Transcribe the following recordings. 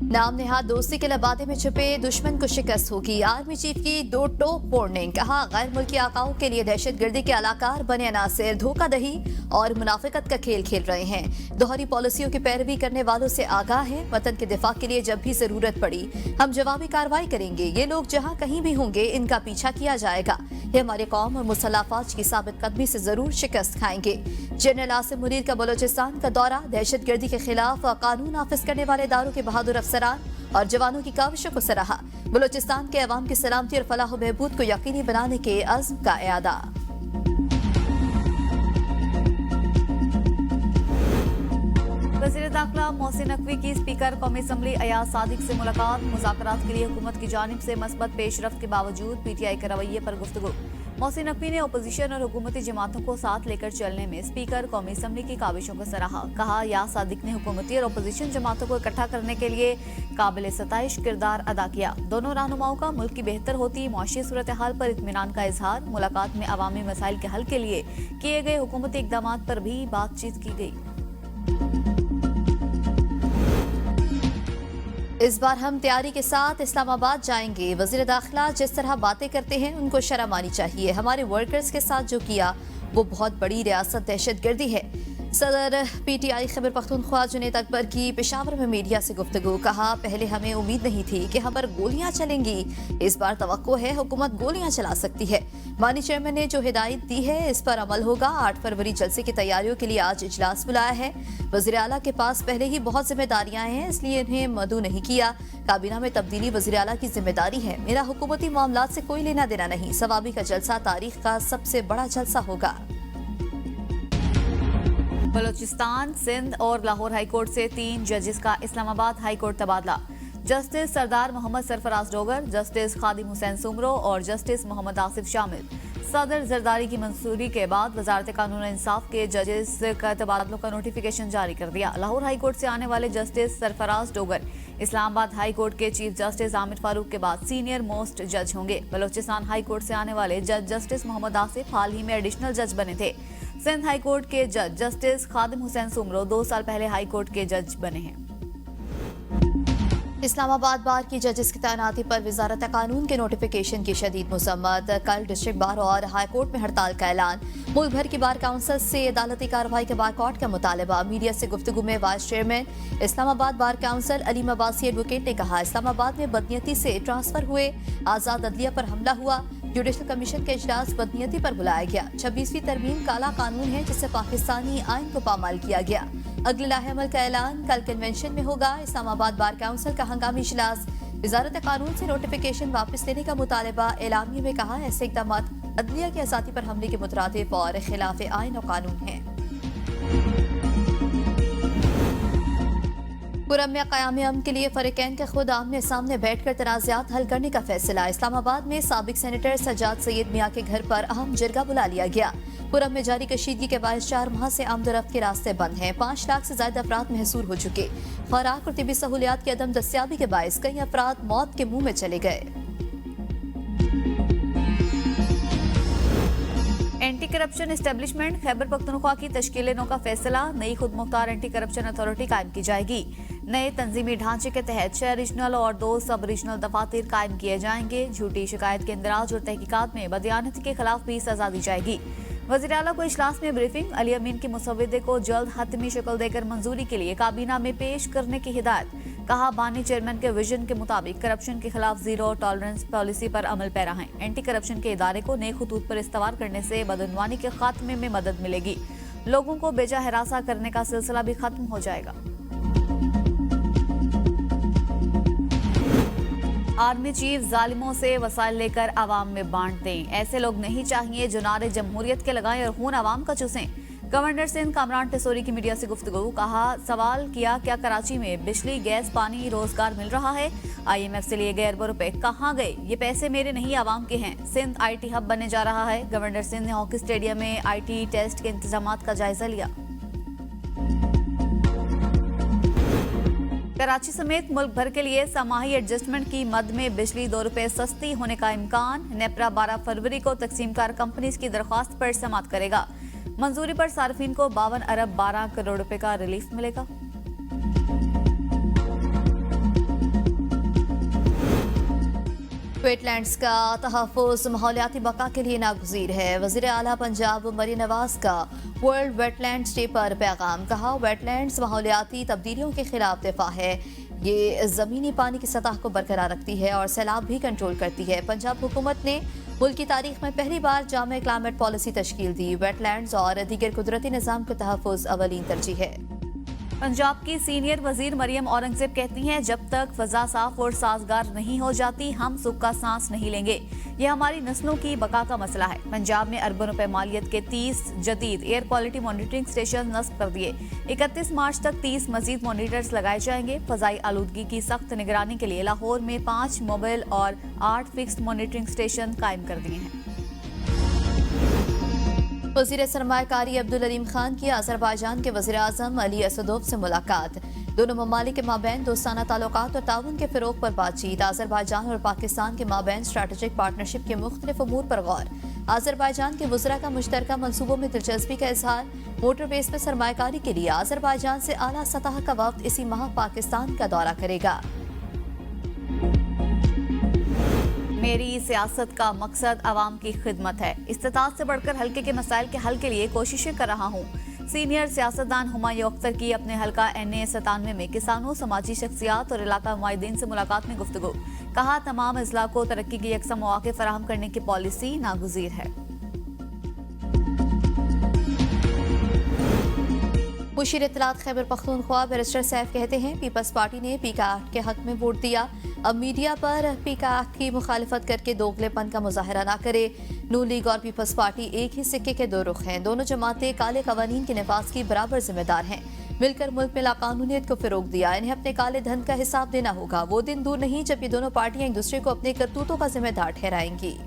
नाम नेहाद दोस्ती के लबादे में छुपे दुश्मन को शिकस्त होगी। आर्मी चीफ की दो टॉप वार्निंग। कहा, गैर मुल्की आकाओं के लिए दहशतगर्दी के अलाकार बने अनासिर धोखादही और मुनाफिकत का खेल खेल रहे हैं। दोहरी पॉलिसियों की पैरवी करने वालों से आगाह है। वतन के दिफा के लिए जब भी जरूरत पड़ी हम जवाबी कार्रवाई करेंगे। ये लोग जहां कहीं भी होंगे इनका पीछा किया जाएगा। ये हमारे कौम और मुसल्लह फौज की साबित कदमी से जरूर शिकस्त खाएंगे। जनरल आसिम मुनीर का बलोचिस्तान का दौरा। दहशतगर्दी के खिलाफ कानून नाफिज करने वाले इदारों के बहादुर अफसरान और जवानों की काविशों को सराहा। बलोचिस्तान के अवाम की सलामती और फलाह व बहबूद को यकीनी बनाने के अज़्म का इरादा। वज़ीर दाखिला मोहसिन नकवी की स्पीकर कौमी असम्बली अयाज सादिक से मुलाकात। मुज़ाकरात के लिए हुकूमत की जानिब से मस्बत पेशरफ्त के बावजूद पीटीआई के रवैये पर गुफ्तगू। मोहसिन नकवी ने अपोजिशन और हुकूमती जमातों को साथ लेकर चलने में स्पीकर कौमी असम्बली की काविशों को सराहा। कहा, अयाज सादिक ने हुकूमती और अपोजिशन जमातों को इकट्ठा करने के लिए काबिल सताइश किरदार अदा किया। दोनों रहनुमाओं का मुल्क की बेहतर होती मुआशी सूरत हाल पर इत्मीनान का इजहार। मुलाकात में अवामी मसाइल के हल के लिए किए गए हुकूमती इकदाम पर भी बातचीत की गई। इस बार हम तैयारी के साथ इस्लामाबाद जाएंगे। वज़ीर दाखिला जिस तरह बातें करते हैं उनको शर्म आनी चाहिए। हमारे वर्कर्स के साथ जो किया वो बहुत बड़ी रियासत दहशतगर्दी है। सदर पीटीआई खैबर पख्तूनख्वा जुनैद अकबर की पेशावर में मीडिया से गुफ्तगू। कहा, पहले हमें उम्मीद नहीं थी कि हम पर गोलियां चलेंगी। इस बार तवक्को है हुकूमत गोलियां चला सकती है। मानी चेयरमैन ने जो हिदायत दी है इस पर अमल होगा। 8 फरवरी जलसे की तैयारियों के लिए आज इजलास बुलाया है। वज़ीर आला के पास पहले ही बहुत जिम्मेदारियां हैं, इसलिए इन्हें मदू नहीं किया। काबीना में तब्दीली वज़ीर आला की जिम्मेदारी है। मेरा हुकूमती मामलात से कोई लेना देना नहीं। सवाबी का जलसा तारीख का सबसे बड़ा जलसा होगा। बलोचिस्तान, सिंध और लाहौर हाईकोर्ट से 3 जजेस का इस्लामाबाद हाईकोर्ट तबादला। जस्टिस सरदार मोहम्मद सरफराज डोगर, जस्टिस खादिम हुसैन सुमरो और जस्टिस मोहम्मद आसिफ शामिल। सदर जरदारी की मंजूरी के बाद वजारत कानून और इंसाफ के जजेस का तबादलों का नोटिफिकेशन जारी कर दिया। लाहौर हाईकोर्ट से आने वाले जस्टिस सरफराज डोगर इस्लामाबाद हाईकोर्ट के चीफ जस्टिस आमिर फारूक के बाद सीनियर मोस्ट जज होंगे। बलोचिस्तान हाईकोर्ट से आने वाले जज जस्टिस मोहम्मद आसिफ हाल ही में एडिशनल जज बने थे। सिंध हाईकोर्ट के जज जस्टिस खादिम हुसैन सुमरो 2 साल पहले हाईकोर्ट के जज बने हैं। इस्लामाबाद बार की जजेस की तैनाती पर वजारत कानून के नोटिफिकेशन की शदीद मसम्मत। कल डिस्ट्रिक्ट बार और हाईकोर्ट में हड़ताल का ऐलान। मुल्क भर की बार काउंसिल से अदालती कार्रवाई के बायकॉट का मुतालबा। मीडिया से गुफ्तगू में vice chairman Islamabad bar council Aleem Abbasi advocate ने कहा, इस्लामाबाद में बदनीयती से ट्रांसफर हुए आजाद अदलिया पर हमला हुआ। जुडिशल कमीशन का इजलास बदनीयती पर बुलाया गया। 26वीं तरमीम काला कानून है जिससे पाकिस्तानी आइन को पामाल किया गया। अगले लाहेअमल का ऐलान कल कन्वेंशन में होगा। इस्लामाबाद बार काउंसिल का हंगामी इजलास। वजारत कानून से नोटिफिकेशन वापस लेने का मुतालबा। एलामिया में कहा, ऐसे इकदाम अदलिया की आज़ादी पर हमले के मुतरादिफ और खिलाफ आइन और कानून है। पुरम में क़याम अमन के लिए फरीकैन के खुद आमने सामने बैठकर तनाज़ात हल करने का फैसला। इस्लामाबाद में साबिक सेनेटर सज्जाद सैयद मियां के घर पर अहम जिरगा बुला लिया गया। पुरम में जारी कशीदगी के बायस 4 माह से आमदोरफ्त के रास्ते बंद हैं। 5 लाख से ज्यादा अफराद महसूर हो चुके। खुराक और तिबी सहूलियात की अदम दस्तियाबी के बायस कई अफराद मौत के मुंह में चले गए। Anti corruption establishment Khyber Pakhtunkhwa की तश्कील नौ का फैसला। नई खुद मुख्तार एंटी करप्शन अथॉरिटी कायम की जाएगी। नए तंजीमी ढांचे के तहत 6 रीजनल और 2 सब रीजनल दफातर कायम किए जाएंगे। झूठी शिकायत के इंदराज और तहकीकात में बदयानती के खिलाफ भी सजा दी जाएगी। वज़ीर आला को इजलास में ब्रीफिंग। अली अमीन के मुसव्विदे को जल्द हतमी शक्ल देकर मंजूरी के लिए काबीना में पेश करने की हिदायत। कहा, बानी चेयरमैन के विजन के मुताबिक करप्शन के खिलाफ जीरो टॉलरेंस पॉलिसी पर अमल पैरा है। एंटी करप्शन के इदारे को नए खतूत पर इस्तवार करने से बदअनवानी के खात्मे में मदद मिलेगी। लोगों को बेजा हिरासा करने का सिलसिला भी खत्म हो जाएगा। आर्मी चीफ जालिमों से वसाइल लेकर आवाम में बांट दें। ऐसे लोग नहीं चाहिए जो नारे जमहूरियत के लगाएं और खून आवाम का चूसें। गवर्नर सिंध कामरान टेसोरी की मीडिया से गुफ्तगू। कहा, सवाल किया, क्या कराची में बिजली, गैस, पानी, रोजगार मिल रहा है? IMF से लिए गए अरबों रुपए कहाँ गए? ये पैसे मेरे नहीं आवाम के हैं। सिंध IT हब बनने जा रहा है। गवर्नर सिंध ने हॉकी स्टेडियम में IT टेस्ट के इंतजामात का जायजा लिया। कराची समेत मुल्क भर के लिए समाही एडजस्टमेंट की मद में बिजली 2 रुपए सस्ती होने का इम्कान। नेपरा 12 फरवरी को तकसीमकार कंपनीज की दरख्वास्त पर समाअत करेगा। मंजूरी पर सार्फिन को 52 अरब 12 करोड़ रुपए का रिलीफ मिलेगा। वेटलैंड्स का तहफ़्फ़ुज़ माहौलियाती बका के लिए नागुज़ीर है। वज़ीर आला पंजाब मरियम नवाज का वर्ल्ड वेटलैंड्स डे पर पैगाम। कहा, वेटलैंड्स माहौलियाती तब्दीलियों के खिलाफ दिफा है। ये ज़मीनी पानी की सतह को बरकरार रखती है और सैलाब भी कंट्रोल करती है। पंजाब हुकूमत ने मुल्क की तारीख में पहली बार जामे क्लाइमेट पॉलिसी तश्कील दी। वेटलैंड्स और दीगर कुदरती निज़ाम के तहफ़्फ़ुज़ अवलीन तरजीह है। पंजाब की सीनियर वजीर मरियम औरंगजेब कहती हैं, जब तक फजा साफ और साजगार नहीं हो जाती हम सुख का सांस नहीं लेंगे। यह हमारी नस्लों की बका का मसला है। पंजाब में अरबों रुपए मालियत के 30 जदीद एयर क्वालिटी मॉनिटरिंग स्टेशन नस्ब कर दिए। 31 मार्च तक 30 मजीद मॉनिटर्स लगाए जाएंगे। फजाई आलूदगी की सख्त निगरानी के लिए लाहौर में 5 मोबाइल और 8 फिक्स्ड मॉनिटरिंग स्टेशन कायम कर दिए हैं। वज़ीर सरमायाकारी अब्दुल अलीम खान की अज़रबैजान के वज़ीर आज़म अली असदोव से मुलाकात। दोनों ममालिक के माबैन दोस्ताना ताल्लुकात और ताउन के फ़रोग़ पर बातचीत। अज़रबैजान और पाकिस्तान के माबैन स्ट्रैटेजिक पार्टनरशिप के मुख्तलिफ अमूर पर गौर। अज़रबैजान के वज़रा का मुश्तरका मनसूबों में दिलचस्पी का इजहार। मोटर बेस पर सरमायाकारी के लिए अज़रबैजान से आला सतह का वफ़द इसी माह पाकिस्तान का दौरा करेगा। मेरी सियासत का मकसद आवाम की खिदमत है। इस्तिताअत से बढ़कर हल्के के मसाइल के हल के लिए कोशिशें कर रहा हूँ। सीनियर सियासतदान हुमायूं अख्तर की अपने हल्का NA 97 में किसानों, समाजी शख्सियात और इलाका नुमाइंदीन से मुलाकात में गुफ्तगू। कहा, तमाम अजला को तरक्की के यकसा मौके फराहम करने की पॉलिसी नागुज़ीर है। मुशीर इत्तलात खैबर पख्तूनख्वा बैरिस्टर सैफ कहते हैं, पीपल्स पार्टी ने पीका एक्ट के हक में वोट दिया। अब मीडिया पर पीका एक्ट की मुखालिफत करके दोगलेपन का मुजाहरा न करे। नून लीग और पीपल्स पार्टी एक ही सिक्के के दो रुख हैं। दोनों जमातें काले कवानीन के नफाज की बराबर जिम्मेदार हैं। मिलकर मुल्क में लाकानूनियत को फिरोग दिया। इन्हें अपने काले धन का हिसाब देना होगा। वो दिन दूर नहीं जब ये दोनों पार्टियां एक दूसरे को अपने करतूतों का जिम्मेदार ठहराएंगी।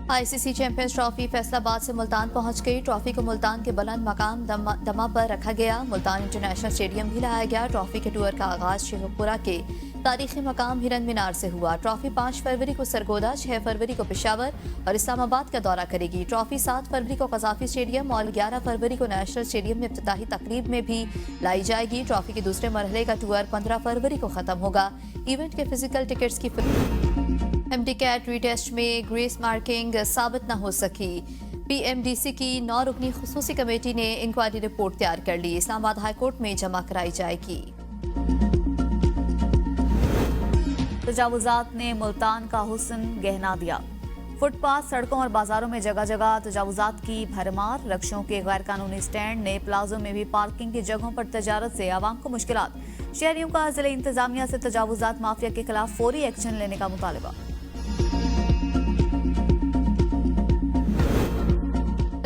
ICC चैंपियंस ट्रॉफी फैसलाबाद से मुल्तान पहुंच गई। ट्रॉफी को मुल्तान के बुलंद मकाम दमा पर रखा गया। मुल्तान इंटरनेशनल स्टेडियम भी लाया गया। ट्रॉफी के टूर का आगाज शेखपुरा के तारीखी मकाम हिरन मीनार से हुआ। ट्रॉफी 5 फरवरी को सरगोदा, 6 फरवरी को पेशावर और इस्लामाबाद का दौरा करेगी। ट्रॉफी 7 फरवरी को कज़ाफी स्टेडियम और 11 फरवरी को नेशनल स्टेडियम में इफ्तिताही तकरीब में भी लाई जाएगी। ट्रॉफी के दूसरे मरहले का टूर 15 फरवरी को खत्म होगा। इवेंट के फिजिकल टिकट्स की MD-CAT रीटेस्ट में ग्रेस मार्किंग साबित न हो सकी। PMDC की 9 रुकनी खुसूसी कमेटी ने इंक्वायरी रिपोर्ट तैयार कर ली। इस्लामाबाद हाई कोर्ट में जमा कराई जाएगी। तजावुजात ने मुल्तान का हुस्न गहना दिया। फुटपाथ, सड़कों और बाजारों में जगह जगह तजावुजात की भरमार। रक्षों के गैर कानूनी स्टैंड, नए प्लाजों में भी पार्किंग की जगहों पर तजारत से आवाम को मुश्किलात। शहरियों का जिले इंतजामिया से तजावुजात माफिया के खिलाफ फौरी एक्शन लेने का मुतालबा।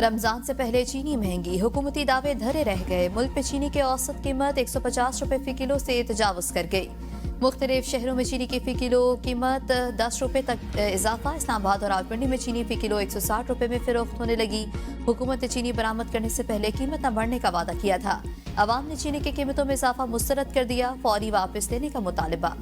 रमजान से पहले चीनी महंगी, हुकूमती दावे धरे रह गए। मुल्क में चीनी की औसत कीमत 150 रुपए फी किलो से तजावुज कर गई। मुख्तलिफ शहरों में चीनी की फी किलो कीमत 10 रुपए तक इजाफा। इस्लामाबाद और रावलपिंडी में चीनी फी किलो 160 रुपए में फरोख्त होने लगी। हुकूमत ने चीनी बरामद करने से पहले कीमत न बढ़ने का वादा किया था। अवाम ने चीनी की कीमतों में इजाफा मुस्तरद कर दिया। फौरी वापस लेने का मुतालबा।